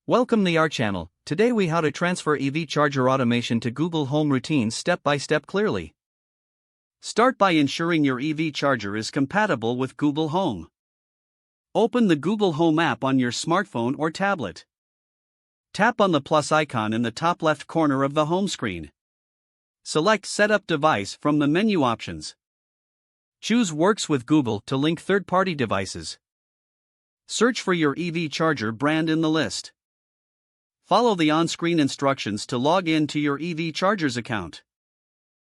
Welcome to our channel. Today we how to transfer EV charger automation to Google Home routines step by step clearly. Start by ensuring your EV charger is compatible with Google Home. Open the Google Home app on your smartphone or tablet. Tap on the plus icon in the top left corner of the home screen. Select Setup Device from the menu options. Choose Works with Google to link third-party devices. Search for your EV charger brand in the list. Follow the on-screen instructions to log in to your EV charger's account.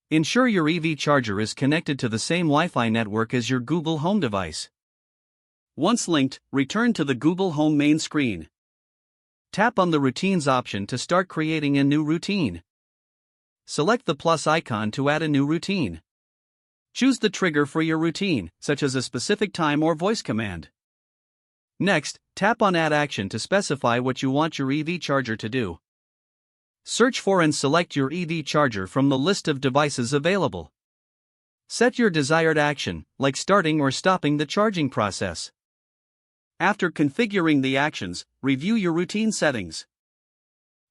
Ensure your EV charger is connected to the same Wi-Fi network as your Google Home device. Once linked, return to the Google Home main screen. Tap on the Routines option to start creating a new routine. Select the plus icon to add a new routine. Choose the trigger for your routine, such as a specific time or voice command. Next, tap on Add Action to specify what you want your EV charger to do. Search for and select your EV charger from the list of devices available. Set your desired action, like starting or stopping the charging process. After configuring the actions, review your routine settings.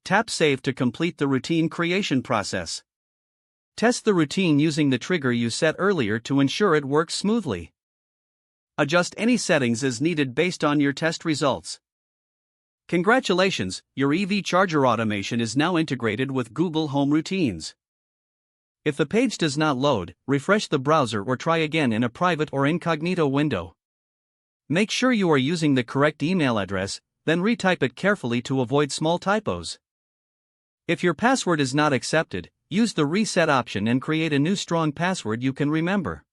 Tap Save to complete the routine creation process. Test the routine using the trigger you set earlier to ensure it works smoothly. Adjust any settings as needed based on your test results. Congratulations, your EV charger automation is now integrated with Google Home routines. If the page does not load, refresh the browser or try again in a private or incognito window. Make sure you are using the correct email address, then retype it carefully to avoid small typos. If your password is not accepted, use the reset option and create a new strong password you can remember.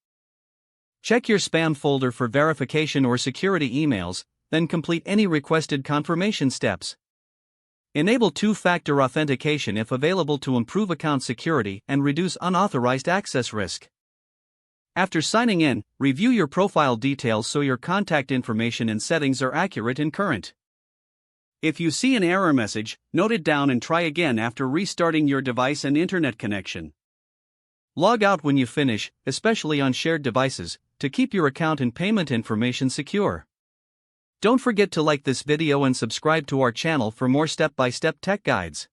Check your spam folder for verification or security emails, then complete any requested confirmation steps. Enable two-factor authentication if available to improve account security and reduce unauthorized access risk. After signing in, review your profile details so your contact information and settings are accurate and current. If you see an error message, note it down and try again after restarting your device and internet connection. Log out when you finish, especially on shared devices, to keep your account and payment information secure. Don't forget to like this video and subscribe to our channel for more step-by-step tech guides.